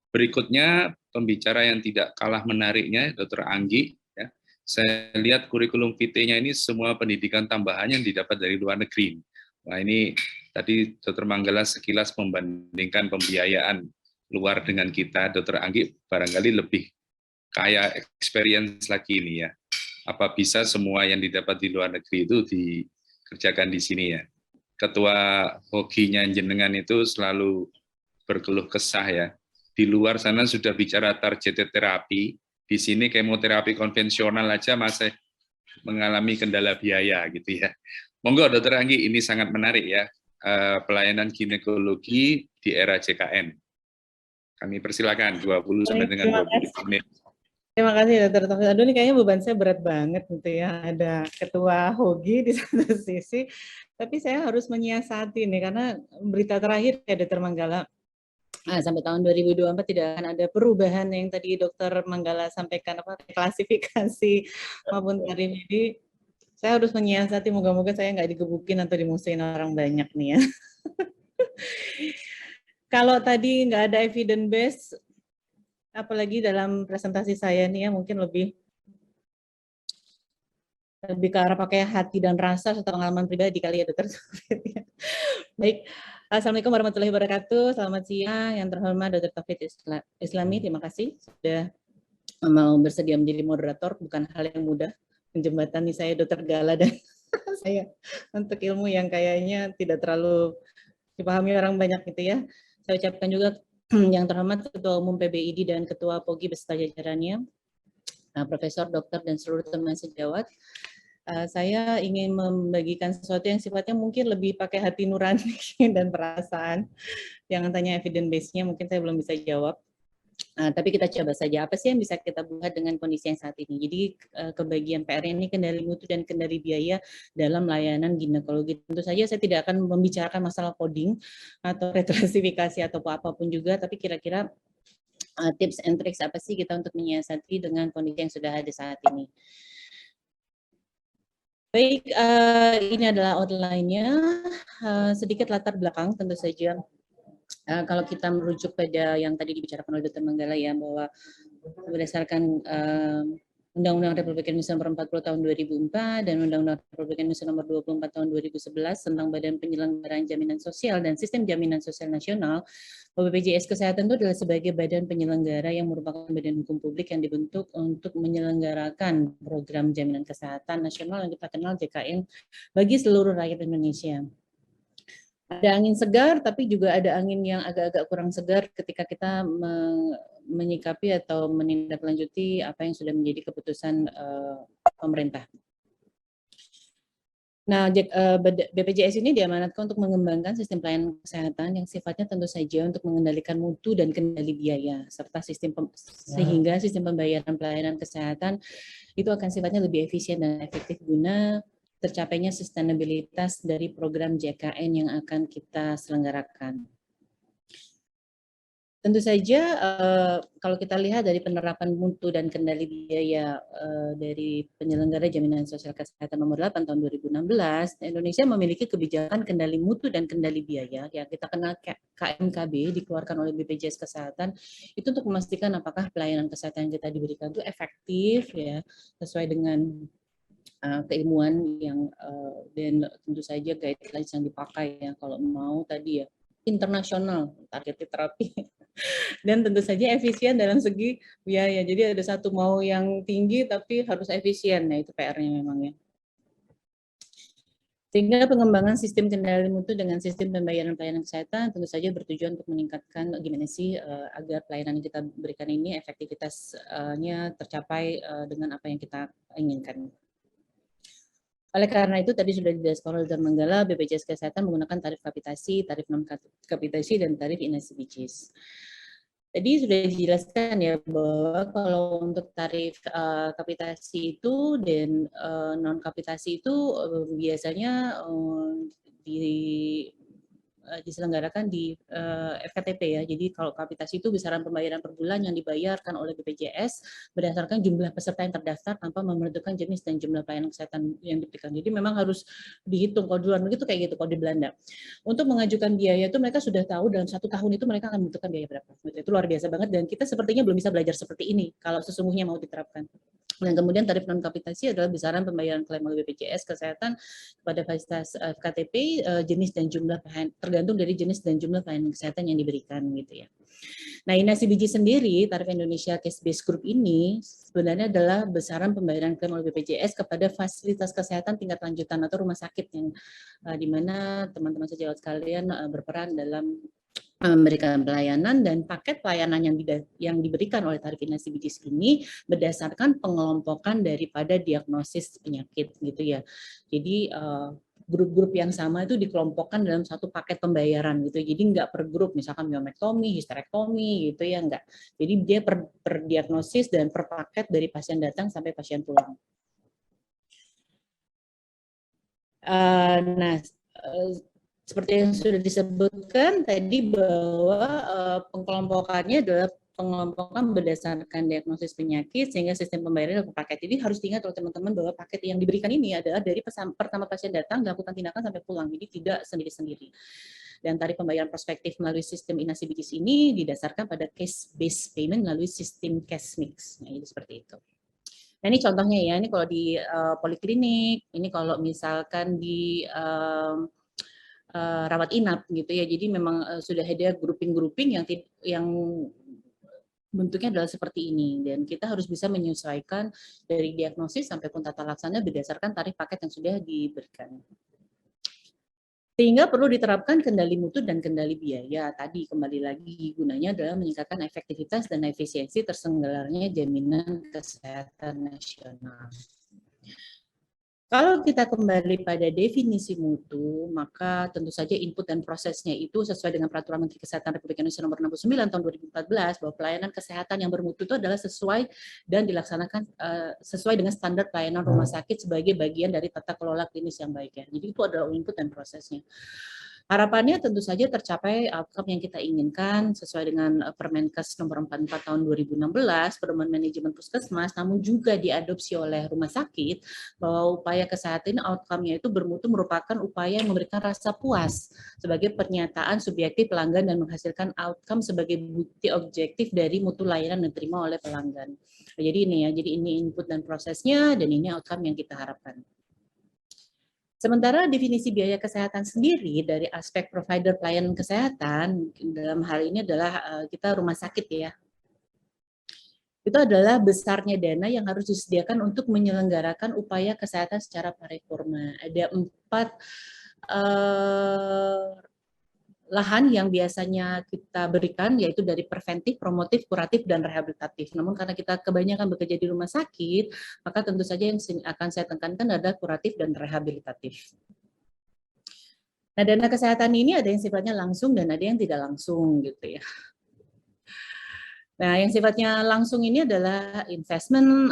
Berikutnya, pembicara yang tidak kalah menariknya, Dr. Anggi. Ya. Saya lihat kurikulum vitae-nya ini semua pendidikan tambahan yang didapat dari luar negeri. Wah, ini tadi Dr. Manggala sekilas membandingkan pembiayaan luar dengan kita. Dr. Anggi barangkali lebih kaya experience lagi ini ya. Apa bisa semua yang didapat di luar negeri itu dikerjakan di sini ya. Ketua hokinya jenengan itu selalu berkeluh kesah ya. Di luar sana sudah bicara targeted terapi, di sini kemoterapi konvensional aja masih mengalami kendala biaya gitu ya. Monggo Dokter Anggi, ini sangat menarik ya, pelayanan ginekologi di era JKN. Kami persilakan 20 sampai dengan 25 menit. Terima kasih Dokter Taufik. Aduh ini kayaknya beban saya berat banget gitu ya. Ada ketua hogi di satu sisi, tapi saya harus menyiasati nih karena berita terakhir ya Dokter Manggala. Sampai tahun 2024 tidak akan ada perubahan yang tadi Dokter Manggala sampaikan apa klasifikasi maupun tarif. Jadi saya harus menyiasati, moga-moga saya nggak digebukin atau dimusuhin orang banyak nih ya. Kalau tadi nggak ada evidence base, apalagi dalam presentasi saya nih ya mungkin lebih ke arah pakai hati dan rasa serta pengalaman pribadi kali ya Dokter. Baik, Assalamualaikum warahmatullahi wabarakatuh. Selamat siang yang terhormat Dr. Taufik Islami. Terima kasih sudah mau bersedia menjadi moderator. Bukan hal yang mudah menjembatani saya Dr. Gala dan saya untuk ilmu yang kayaknya tidak terlalu dipahami orang banyak gitu ya. Saya ucapkan juga yang terhormat Ketua Umum PBID dan Ketua POGI beserta jajarannya, Profesor, Dokter, dan seluruh teman sejawat. Saya ingin membagikan sesuatu yang sifatnya mungkin lebih pakai hati nurani dan perasaan. Jangan tanya evidence base-nya, mungkin saya belum bisa jawab. Tapi kita coba saja, apa sih yang bisa kita buat dengan kondisi yang saat ini. Jadi kebagian PR ini kendali mutu dan kendali biaya dalam layanan ginekologi. Tentu saja saya tidak akan membicarakan masalah coding atau reklasifikasi atau apapun juga, tapi kira-kira tips and tricks apa sih kita untuk menyiasati dengan kondisi yang sudah ada saat ini. Baik, ini adalah outline-nya. Sedikit latar belakang tentu saja. Kalau kita merujuk pada yang tadi dibicarakan oleh Dr. Manggala ya, bahwa berdasarkan Undang-Undang Republik Indonesia Nomor 40 Tahun 2004 dan Undang-Undang Republik Indonesia Nomor 24 Tahun 2011 tentang Badan Penyelenggaraan Jaminan Sosial dan Sistem Jaminan Sosial Nasional, BPJS Kesehatan itu adalah sebagai badan penyelenggara yang merupakan badan hukum publik yang dibentuk untuk menyelenggarakan program jaminan kesehatan nasional yang kita kenal JKN bagi seluruh rakyat Indonesia. Ada angin segar, tapi juga ada angin yang agak-agak kurang segar ketika kita menyikapi atau menindaklanjuti apa yang sudah menjadi keputusan pemerintah. Nah, BPJS ini diamanatkan untuk mengembangkan sistem pelayanan kesehatan yang sifatnya tentu saja untuk mengendalikan mutu dan kendali biaya, serta sehingga sistem pembayaran pelayanan kesehatan itu akan sifatnya lebih efisien dan efektif guna tercapainya sustainabilitas dari program JKN yang akan kita selenggarakan. Tentu saja kalau kita lihat dari penerapan mutu dan kendali biaya dari penyelenggara jaminan sosial kesehatan nomor 8 tahun 2016, Indonesia memiliki kebijakan kendali mutu dan kendali biaya yang kita kenal KMKB dikeluarkan oleh BPJS Kesehatan itu untuk memastikan apakah pelayanan kesehatan yang kita diberikan itu efektif ya sesuai dengan keilmuan yang dan tentu saja guidelines yang dipakai ya kalau mau tadi ya internasional targeted terapi dan tentu saja efisien dalam segi biaya. Jadi ada satu mau yang tinggi tapi harus efisien. Nah, itu PR-nya memang ya. Sehingga pengembangan sistem kendali mutu dengan sistem pembayaran pelayanan kesehatan tentu saja bertujuan untuk meningkatkan gimana sih agar pelayanan yang kita berikan ini efektivitasnya tercapai dengan apa yang kita inginkan. Oleh karena itu tadi sudah dijelaskan oleh Dr. Manggala, BPJS Kesehatan menggunakan tarif kapitasi, tarif non kapitasi, dan tarif inasibicis. Tadi sudah dijelaskan ya bahwa kalau untuk tarif kapitasi itu dan non kapitasi itu biasanya diselenggarakan di FKTP ya. Jadi kalau kapitasi itu besaran pembayaran per bulan yang dibayarkan oleh BPJS berdasarkan jumlah peserta yang terdaftar tanpa menentukan jenis dan jumlah pelayanan kesehatan yang diberikan. Jadi memang harus dihitung. Kalau di luar negeri itu kayak gitu, kalau di Belanda. Untuk mengajukan biaya itu mereka sudah tahu dalam 1 tahun itu mereka akan membutuhkan biaya berapa. Itu luar biasa banget dan kita sepertinya belum bisa belajar seperti ini kalau sesungguhnya mau diterapkan. Dan kemudian tarif non kapitasi adalah besaran pembayaran klaim oleh BPJS Kesehatan kepada fasilitas KTP jenis dan jumlah tergantung dari jenis dan jumlah pelayanan kesehatan yang diberikan gitu ya. Nah, INASIBG sendiri tarif Indonesia Case Based Group ini sebenarnya adalah besaran pembayaran klaim oleh BPJS kepada fasilitas kesehatan tingkat lanjutan atau rumah sakit yang di mana teman-teman sejawat sekalian berperan dalam memberikan pelayanan, dan paket pelayanan yang diberikan oleh tarif INASIBG ini berdasarkan pengelompokan daripada diagnosis penyakit gitu ya. Jadi grup-grup yang sama itu dikelompokkan dalam satu paket pembayaran gitu. Jadi nggak per grup, misalkan miomettomi, histerektomi gitu ya, enggak. Jadi dia per diagnosis dan per paket dari pasien datang sampai pasien pulang. Nah, seperti yang sudah disebutkan tadi bahwa pengkelompokannya adalah pengelompokan berdasarkan diagnosis penyakit sehingga sistem pembayaran per paket. Jadi harus diingat oleh teman-teman bahwa paket yang diberikan ini adalah dari pertama pasien datang, dilakukan tindakan sampai pulang. Jadi tidak sendiri-sendiri. Dan tarif pembayaran prospektif melalui sistem INASIBG ini didasarkan pada case based payment melalui sistem cash mix. Nah, ini seperti itu. Nah, ini contohnya ya, ini kalau di poliklinik, ini kalau misalkan di rawat inap gitu ya. Jadi memang sudah ada grouping-grouping yang bentuknya adalah seperti ini, dan kita harus bisa menyesuaikan dari diagnosis sampai pun tata laksana berdasarkan tarif paket yang sudah diberikan. Sehingga perlu diterapkan kendali mutu dan kendali biaya. Tadi kembali lagi gunanya adalah meningkatkan efektivitas dan efisiensi terselenggaranya jaminan kesehatan nasional. Kalau kita kembali pada definisi mutu, maka tentu saja input dan prosesnya itu sesuai dengan Peraturan Menteri Kesehatan Republik Indonesia Nomor 69 Tahun 2014 bahwa pelayanan kesehatan yang bermutu itu adalah sesuai dan dilaksanakan sesuai dengan standar pelayanan rumah sakit sebagai bagian dari tata kelola klinis yang baik ya. Jadi itu adalah input dan prosesnya. Harapannya tentu saja tercapai outcome yang kita inginkan sesuai dengan Permenkes nomor 44 tahun 2016, pedoman manajemen puskesmas, namun juga diadopsi oleh rumah sakit bahwa upaya kesehatan outcome-nya itu bermutu merupakan upaya yang memberikan rasa puas sebagai pernyataan subjektif pelanggan dan menghasilkan outcome sebagai bukti objektif dari mutu layanan yang diterima oleh pelanggan. Jadi ini ya, jadi ini input dan prosesnya dan ini outcome yang kita harapkan. Sementara definisi biaya kesehatan sendiri dari aspek provider pelayanan kesehatan, dalam hal ini adalah kita rumah sakit ya, itu adalah besarnya dana yang harus disediakan untuk menyelenggarakan upaya kesehatan secara paripurna. Ada 4 lahan yang biasanya kita berikan, yaitu dari preventif, promotif, kuratif, dan rehabilitatif. Namun karena kita kebanyakan bekerja di rumah sakit, maka tentu saja yang akan saya tekankan adalah kuratif dan rehabilitatif. Nah, dana kesehatan ini ada yang sifatnya langsung dan ada yang tidak langsung gitu ya. Nah, yang sifatnya langsung ini adalah investment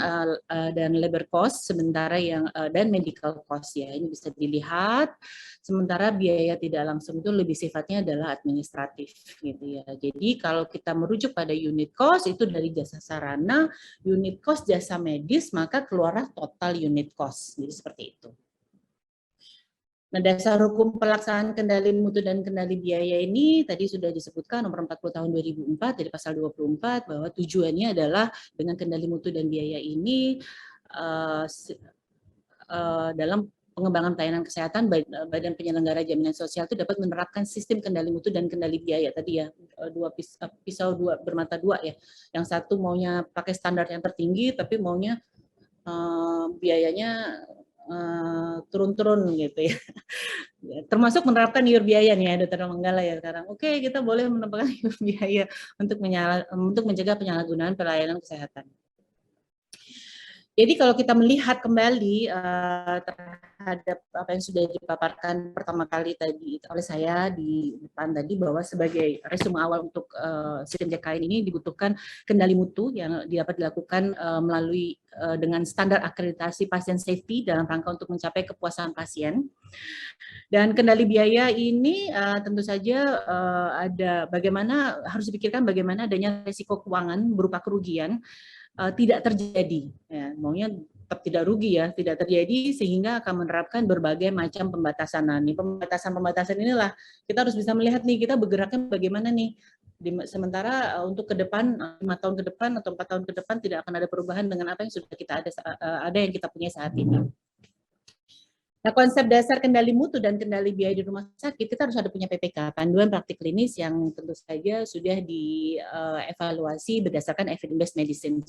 dan labor cost, sementara yang dan medical cost ya. Ini bisa dilihat. Sementara biaya tidak langsung itu lebih sifatnya adalah administratif gitu ya. Jadi kalau kita merujuk pada unit cost itu dari jasa sarana, unit cost jasa medis, maka keluarlah total unit cost. Jadi seperti itu. Nah, dasar hukum pelaksanaan kendali mutu dan kendali biaya ini tadi sudah disebutkan nomor 40 tahun 2004 dari pasal 24 bahwa tujuannya adalah dengan kendali mutu dan biaya ini dalam pengembangan pelayanan kesehatan Badan Penyelenggara Jaminan Sosial itu dapat menerapkan sistem kendali mutu dan kendali biaya tadi ya, pisau dua bermata dua ya. Yang satu maunya pakai standar yang tertinggi tapi maunya biayanya turun-turun gitu ya. Termasuk menerapkan iur biaya nih ya, Dr. Manggala ya sekarang. Oke, kita boleh menerapkan iur biaya untuk mencegah penyalahgunaan pelayanan kesehatan. Jadi kalau kita melihat kembali terhadap apa yang sudah dipaparkan pertama kali tadi oleh saya di depan tadi, bahwa sebagai resume awal untuk sistem JKN ini dibutuhkan kendali mutu yang dapat dilakukan melalui dengan standar akreditasi pasien safety dalam rangka untuk mencapai kepuasan pasien. Dan kendali biaya ini tentu saja ada bagaimana, harus dipikirkan bagaimana adanya risiko keuangan berupa kerugian tidak terjadi, ya, maunya tetap tidak rugi ya, tidak terjadi, sehingga akan menerapkan berbagai macam pembatasan. Nah, nih pembatasan inilah kita harus bisa melihat nih kita bergeraknya bagaimana nih. Sementara untuk ke depan 5 tahun ke depan atau 4 tahun ke depan tidak akan ada perubahan dengan apa yang sudah kita ada yang kita punya saat ini. Nah, konsep dasar kendali mutu dan kendali biaya di rumah sakit, kita harus ada punya PPK, panduan praktik klinis yang tentu saja sudah dievaluasi berdasarkan evidence-based medicine,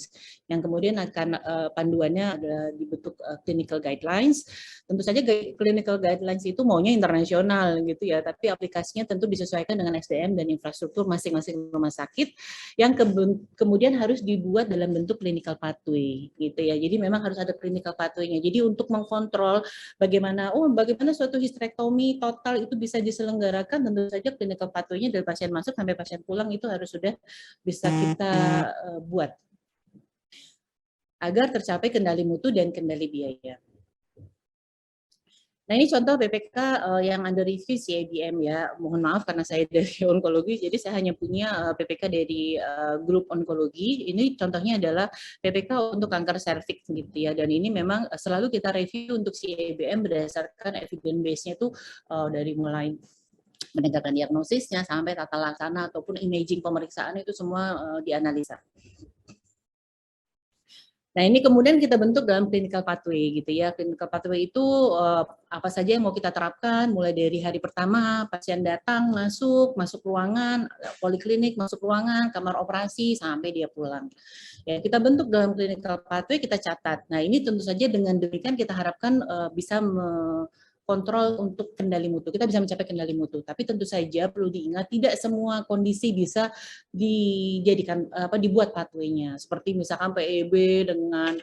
yang kemudian akan panduannya ada dibentuk clinical guidelines. Tentu saja clinical guidelines itu maunya internasional gitu ya, tapi aplikasinya tentu disesuaikan dengan SDM dan infrastruktur masing-masing rumah sakit, yang kemudian harus dibuat dalam bentuk clinical pathway gitu ya. Jadi memang harus ada clinical pathway-nya. Jadi untuk mengkontrol bagaimana suatu histerektomi total itu bisa diselenggarakan, tentu saja clinical pathway-nya dari pasien masuk sampai pasien pulang itu harus sudah bisa kita buat agar tercapai kendali mutu dan kendali biaya. Nah, ini contoh PPK yang under review CIBM ya. Mohon maaf karena saya dari onkologi, jadi saya hanya punya PPK dari grup onkologi. Ini contohnya adalah PPK untuk kanker serviks gitu ya. Dan ini memang selalu kita review untuk CIBM berdasarkan evidence base-nya itu dari mulai menegakkan diagnosisnya sampai tata laksana ataupun imaging pemeriksaan itu semua dianalisa. Nah, ini kemudian kita bentuk dalam clinical pathway gitu ya. Clinical pathway itu apa saja yang mau kita terapkan, mulai dari hari pertama pasien datang, masuk ruangan, poliklinik, masuk ruangan, kamar operasi, sampai dia pulang. Ya, kita bentuk dalam clinical pathway, kita catat. Nah, ini tentu saja dengan demikian kita harapkan bisa kontrol untuk kendali mutu. Kita bisa mencapai kendali mutu, tapi tentu saja perlu diingat tidak semua kondisi bisa dijadikan dibuat pathway-nya. Seperti misalkan PEB dengan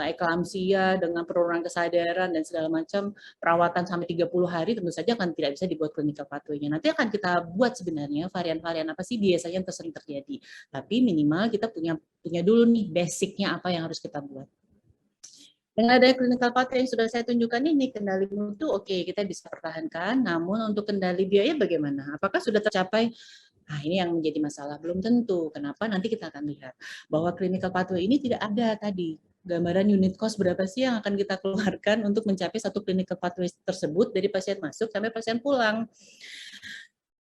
eklamsia dengan penurunan kesadaran dan segala macam, perawatan sampai 30 hari tentu saja kan tidak bisa dibuat clinical pathway-nya. Nanti akan kita buat sebenarnya varian-varian apa sih biasanya yang sering terjadi. Tapi minimal kita punya dulu nih basic-nya apa yang harus kita buat. Dengan ada clinical pathway yang sudah saya tunjukkan ini, kendali mutu oke, kita bisa pertahankan, namun untuk kendali biaya bagaimana? Apakah sudah tercapai? Nah, ini yang menjadi masalah, belum tentu. Kenapa? Nanti kita akan lihat bahwa clinical pathway ini tidak ada tadi gambaran unit cost berapa sih yang akan kita keluarkan untuk mencapai satu clinical pathway tersebut dari pasien masuk sampai pasien pulang.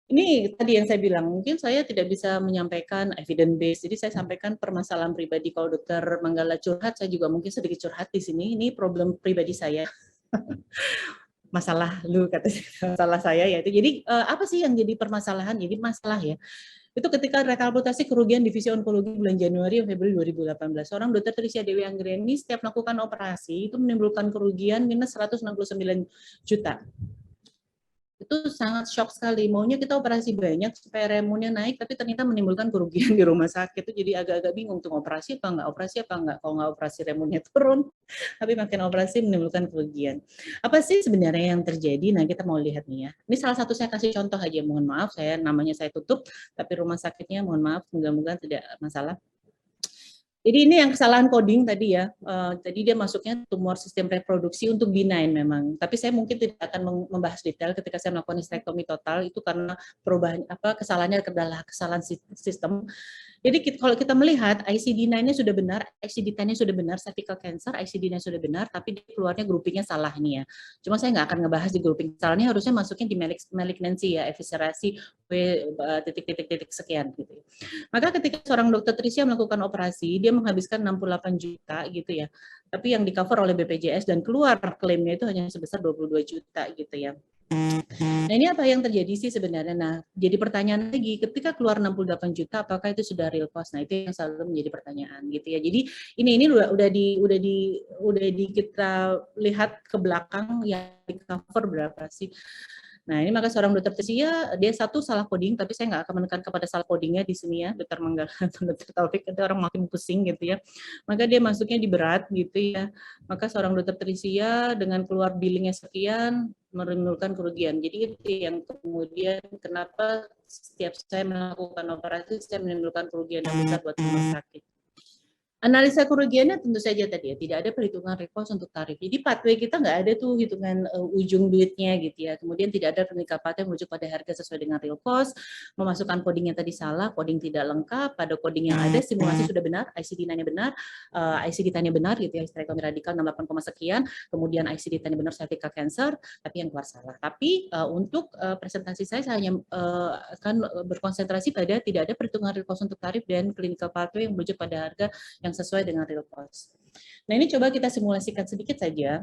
Ini tadi yang saya bilang, mungkin saya tidak bisa menyampaikan evidence base, jadi saya sampaikan permasalahan pribadi. Kalau dokter Manggala curhat, saya juga mungkin sedikit curhat di sini, ini problem pribadi saya. Masalah lu kata masalah saya ya itu. Jadi apa sih yang jadi permasalahan? Jadi masalah ya. Itu ketika rekalkulasi kerugian divisi onkologi bulan Januari dan Februari 2018, seorang dokter Trisya Dewi Anggreni setiap melakukan operasi itu menimbulkan kerugian minus 169 juta. Itu sangat shock sekali, maunya kita operasi banyak supaya remunnya naik, tapi ternyata menimbulkan kerugian di rumah sakit. Itu jadi agak-agak bingung tuh, operasi apa enggak, kalau nggak operasi remunnya turun, tapi makin operasi menimbulkan kerugian. Apa sih sebenarnya yang terjadi? Nah, kita mau lihat nih ya. Ini salah satu saya kasih contoh aja, mohon maaf, namanya saya tutup, tapi rumah sakitnya mohon maaf, mudah-mudahan tidak masalah. Jadi ini yang kesalahan coding tadi ya. Tadi dia masuknya tumor sistem reproduksi untuk benign memang. Tapi saya mungkin tidak akan membahas detail ketika saya melakukan histerektomi total itu karena perubahan kesalahannya adalah kesalahan sistem. Jadi kalau kita melihat ICD-9-nya sudah benar, ICD-10-nya sudah benar, cervical cancer, ICD-nya sudah benar, tapi keluarnya groupingnya salah nih ya. Cuma saya nggak akan ngebahas di grouping salahnya, harusnya masuknya di malignancy ya, eviscerasi titik-titik sekian gitu. Maka ketika seorang dokter Trisya melakukan operasi, dia menghabiskan 68 juta gitu ya. Tapi yang di cover oleh BPJS dan keluar klaimnya itu hanya sebesar 22 juta gitu ya. Nah, ini apa yang terjadi sih sebenarnya? Nah, jadi pertanyaan lagi, ketika keluar 68 juta, apakah itu sudah real cost? Nah, itu yang selalu menjadi pertanyaan gitu ya. Jadi ini udah di kita lihat ke belakang yang di cover berapa sih? Nah, ini maka seorang dokter tersia, dia satu salah coding, tapi saya nggak akan menekan kepada salah codingnya di sini ya, dokter Manggala atau dokter Taufik, itu orang makin pusing gitu ya. Maka dia masuknya di berat gitu ya. Maka seorang dokter tersia dengan keluar billingnya sekian, menimbulkan kerugian. Jadi itu yang kemudian kenapa setiap saya melakukan operasi, saya menimbulkan kerugian yang besar buat rumah sakit. Analisa kerugiannya tentu saja tadi ya, tidak ada perhitungan real untuk tarif. Jadi pathway kita nggak ada tuh hitungan ujung duitnya gitu ya. Kemudian tidak ada technical pathway merujuk pada harga sesuai dengan real cost, memasukkan codingnya tadi salah, coding tidak lengkap, pada coding yang ada simulasi sudah benar, ICD-nya benar, ICD-nya benar gitu ya, hysterectomy radikal 68, sekian, kemudian ICD-nya benar cervical cancer, tapi yang keluar salah. Tapi untuk presentasi saya hanya akan berkonsentrasi pada tidak ada perhitungan real cost untuk tarif dan clinical pathway yang merujuk pada harga yang sesuai dengan real cost. Nah, ini coba kita simulasikan sedikit saja.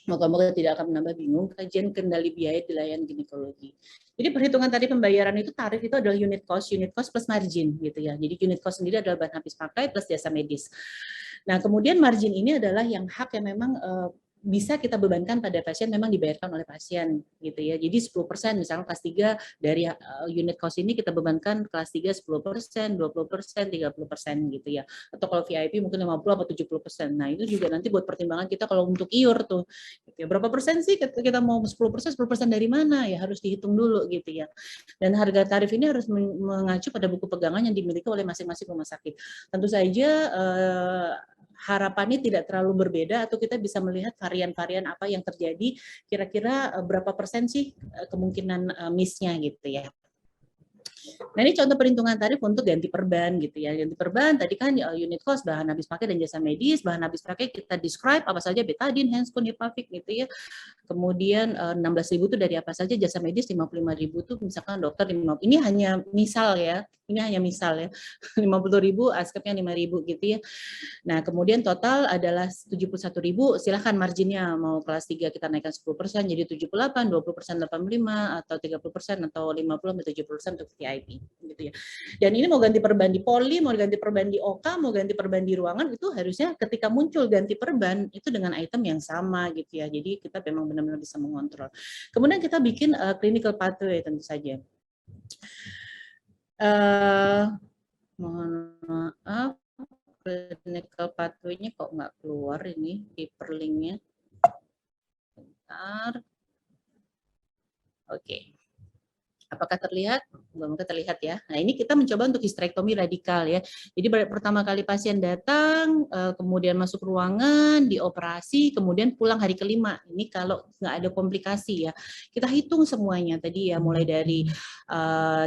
Moga-moga tidak akan menambah bingung, kajian kendali biaya di layanan ginekologi. Jadi perhitungan tadi pembayaran itu, tarif itu adalah unit cost plus margin gitu ya. Jadi unit cost sendiri adalah bahan habis pakai plus jasa medis. Nah, kemudian margin ini adalah yang hak yang memang bisa kita bebankan pada pasien, memang dibayarkan oleh pasien gitu ya. Jadi 10% misalnya kelas 3 dari unit cost ini kita bebankan kelas 3 10%, 20%, 30% gitu ya. Atau kalau VIP mungkin 50 atau 70%. Nah, itu juga nanti buat pertimbangan kita kalau untuk IUR tuh. Gitu ya. Berapa persen sih kita mau 10%, 10% dari mana? Ya harus dihitung dulu gitu ya. Dan harga tarif ini harus mengacu pada buku pegangan yang dimiliki oleh masing-masing rumah sakit. Tentu saja harapannya tidak terlalu berbeda, atau kita bisa melihat varian-varian apa yang terjadi, kira-kira berapa persen sih kemungkinan miss-nya gitu ya. Nah, ini contoh perhitungan tarif untuk ganti perban gitu ya. Ganti perban tadi kan unit cost, bahan habis pakai dan jasa medis. Bahan habis pakai kita describe apa saja, betadine, Hanskun, Hipavik gitu ya. Kemudian 16.000 itu dari apa saja, jasa medis 55.000 tuh misalkan dokter 5, ini hanya misal ya. Ini hanya misal ya. 50.000, askepnya 5.000 gitu ya. Nah, kemudian total adalah 71.000, silahkan marginnya mau kelas 3 kita naikkan 10%, jadi 78, 20% 85, atau 30%, atau 50-70% untuk VIP. Gitu ya. Dan ini mau ganti perban di poli, mau ganti perban di OK, mau ganti perban di ruangan, itu harusnya ketika muncul ganti perban, itu dengan item yang sama gitu ya. Jadi kita memang benar-benar bisa mengontrol. Kemudian kita bikin clinical pathway tentu saja. Mohon maaf, clinical pathway-nya kok nggak keluar ini hyperlink-nya. Bentar. Oke. Apakah terlihat? Semoga terlihat ya. Nah, ini kita mencoba untuk histerektomi radikal ya. Jadi pertama kali pasien datang, kemudian masuk ruangan, dioperasi, kemudian pulang hari kelima. Ini kalau nggak ada komplikasi ya. Kita hitung semuanya tadi ya, mulai dari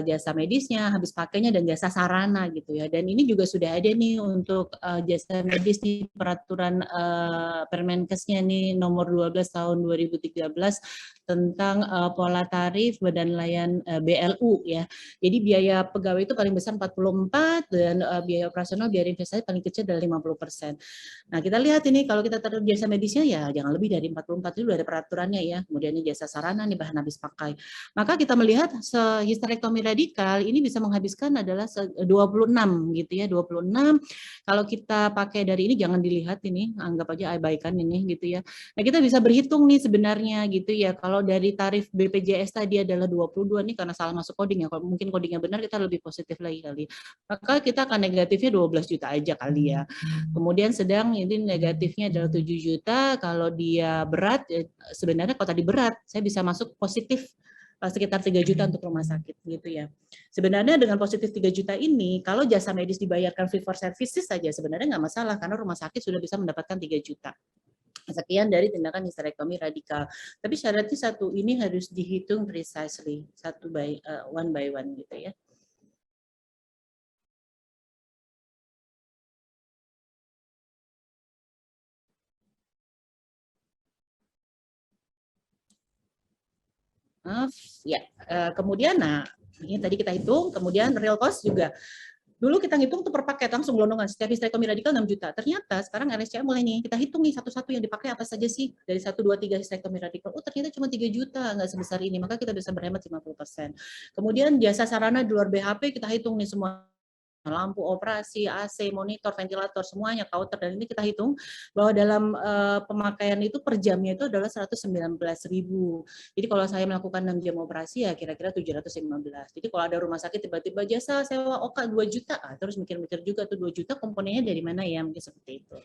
jasa medisnya, habis pakainya, dan jasa sarana gitu ya. Dan ini juga sudah ada nih untuk jasa medis di peraturan Permenkesnya nih nomor 12 tahun 2013 tentang pola tarif badan layan BLU ya. Jadi biaya pegawai itu paling besar 44, dan biaya operasional, biaya investasi paling kecil adalah 50%. Nah, kita lihat ini kalau kita taruh jasa medisnya ya jangan lebih dari 44, itu ada peraturannya ya. Kemudian ini jasa sarana nih, bahan habis pakai. Maka kita melihat histerektomi radikal ini bisa menghabiskan adalah 26 gitu ya, 26. Kalau kita pakai dari ini jangan dilihat ini, anggap aja abaikan ini gitu ya. Nah, kita bisa berhitung nih sebenarnya gitu ya. Kalau dari tarif BPJS tadi adalah 22 nih karena salah masuk coding ya. Kalau mungkin codingnya benar kita lebih positif lagi kali. Maka kita akan negatifnya 12 juta aja kali ya. Kemudian sedang ini negatifnya adalah 7 juta. Kalau dia berat, sebenarnya kalau tadi berat, saya bisa masuk positif sekitar 3 juta untuk rumah sakit gitu ya. Sebenarnya dengan positif 3 juta ini, kalau jasa medis dibayarkan free for services saja sebenarnya nggak masalah karena rumah sakit sudah bisa mendapatkan 3 juta. Sekian dari tindakan histerektomi radikal. Tapi syaratnya satu, ini harus dihitung precisely, one by one gitu ya. Ya, kemudian nah ini tadi kita hitung, kemudian real cost juga. Dulu kita ngitung tuh per paket langsung gelondongan, setiap histerektomi radikal 6 juta. Ternyata sekarang RSCM mulai nih, kita hitung nih satu-satu yang dipakai apa saja sih dari 1, 2, 3 histerektomi radikal. Oh, ternyata cuma 3 juta, nggak sebesar ini. Maka kita bisa berhemat 50%. Kemudian jasa sarana di luar BHP kita hitung nih semua lampu operasi, AC, monitor, ventilator, semuanya, counter, dan ini kita hitung bahwa dalam pemakaian itu per jamnya itu adalah 119.000. Jadi kalau saya melakukan 6 jam operasi ya kira-kira 715. Jadi kalau ada rumah sakit tiba-tiba jasa sewa OKA 2 juta, terus mikir-mikir juga tuh 2 juta komponennya dari mana ya, mungkin seperti itu.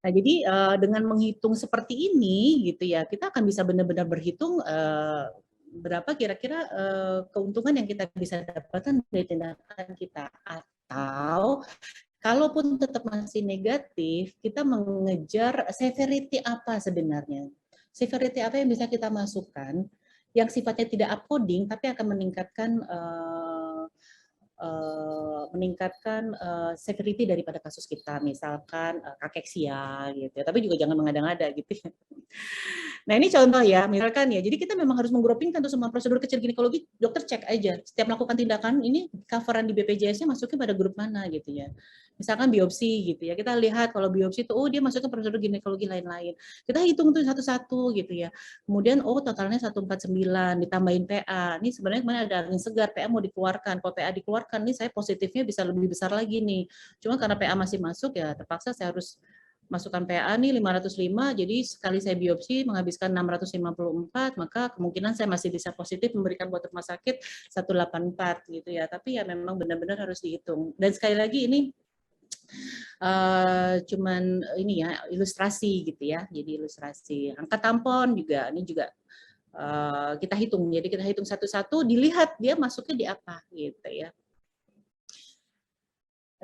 Nah, jadi dengan menghitung seperti ini gitu ya, kita akan bisa benar-benar berhitung berapa kira-kira keuntungan yang kita bisa dapatkan dari tindakan kita. Atau kalaupun tetap masih negatif, kita mengejar severity apa sebenarnya. Severity apa yang bisa kita masukkan yang sifatnya tidak upcoding tapi akan meningkatkan severity daripada kasus kita, misalkan kakeksia gitu ya, tapi juga jangan mengada-ngada gitu ya. Nah ini contoh ya, misalkan ya, jadi kita memang harus menggropingkan tuh semua prosedur kecil ginekologi, dokter cek aja, setiap melakukan tindakan ini coveran di BPJS-nya masuknya pada grup mana gitu ya. Misalkan biopsi gitu ya, kita lihat kalau biopsi itu, oh dia masuknya prosedur ginekologi lain-lain. Kita hitung tuh satu-satu gitu ya. Kemudian, oh totalnya 149, ditambahin PA. Ini sebenarnya kemarin ada angin segar, PA mau dikeluarkan. Kalau PA dikeluarkan, nih saya positifnya bisa lebih besar lagi nih. Cuma karena PA masih masuk ya terpaksa saya harus masukkan PA nih 505, jadi sekali saya biopsi menghabiskan 654, maka kemungkinan saya masih bisa positif memberikan buat rumah sakit 184 gitu ya. Tapi ya memang benar-benar harus dihitung. Dan sekali lagi ini cuman ini ya ilustrasi gitu ya, jadi ilustrasi. Angka tampon juga ini juga kita hitung, jadi kita hitung satu-satu, dilihat dia masuknya di apa gitu ya.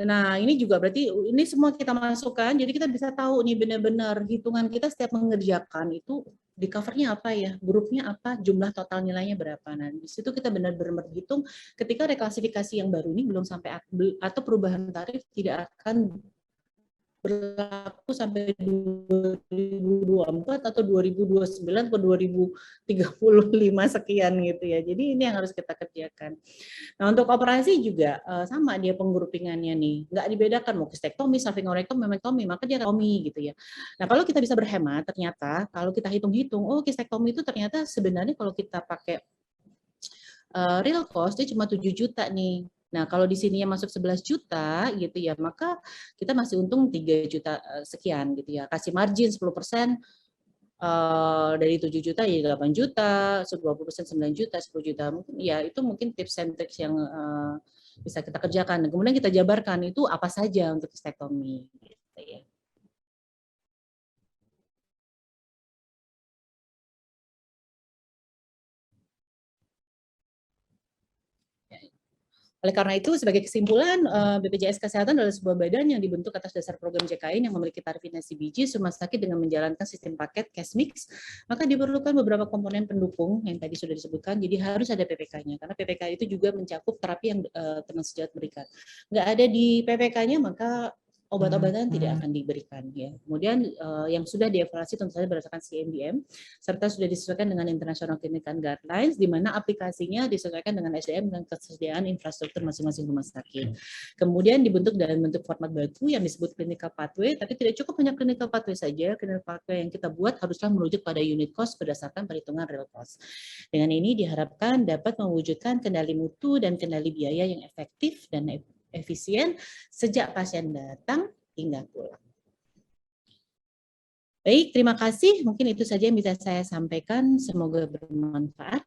Nah ini juga berarti ini semua kita masukkan, jadi kita bisa tahu nih benar-benar hitungan kita setiap mengerjakan itu di covernya apa ya, grupnya apa, jumlah total nilainya berapa. Nah di situ kita benar-benar berhitung ketika reklasifikasi yang baru ini belum sampai atau perubahan tarif tidak akan berlaku sampai 2024 atau 2029 atau 2035 sekian gitu ya. Jadi ini yang harus kita kerjakan. Nah untuk operasi juga sama dia penggrupingannya nih, nggak dibedakan mau kistektomi, salpingorektomi, memektomi, maka dia tomi gitu ya. Nah kalau kita bisa berhemat, ternyata kalau kita hitung-hitung, oh kistektomi itu ternyata sebenarnya kalau kita pakai real cost dia cuma 7 juta nih. Nah, kalau di sininya masuk 11 juta gitu ya, maka kita masih untung 3 juta sekian gitu ya. Kasih margin 10%, dari 7 juta ya 8 juta, 20% 9 juta, 10 juta. Mungkin ya itu mungkin tips and tricks yang bisa kita kerjakan. Dan kemudian kita jabarkan itu apa saja untuk histektomi gitu ya. Oleh karena itu, sebagai kesimpulan, BPJS Kesehatan adalah sebuah badan yang dibentuk atas dasar program JKN yang memiliki tarif inasi BPJS rumah sakit dengan menjalankan sistem paket cash mix, maka diperlukan beberapa komponen pendukung yang tadi sudah disebutkan, jadi harus ada PPK-nya, karena PPK itu juga mencakup terapi yang teman sejawat berikan. Nggak ada di PPK-nya, maka obat-obatan tidak akan diberikan ya. Kemudian yang sudah dievaluasi tentu saja berdasarkan CMBM serta sudah disesuaikan dengan International Clinical Guidelines di mana aplikasinya disesuaikan dengan SDM dan kesediaan infrastruktur masing-masing rumah sakit. Kemudian dibentuk dalam bentuk format baku yang disebut clinical pathway, tapi tidak cukup hanya clinical pathway saja. Clinical pathway yang kita buat haruslah merujuk pada unit cost berdasarkan perhitungan real cost. Dengan ini diharapkan dapat mewujudkan kendali mutu dan kendali biaya yang efektif dan efisien sejak pasien datang hingga pulang. Baik, terima kasih. Mungkin itu saja yang bisa saya sampaikan. Semoga bermanfaat.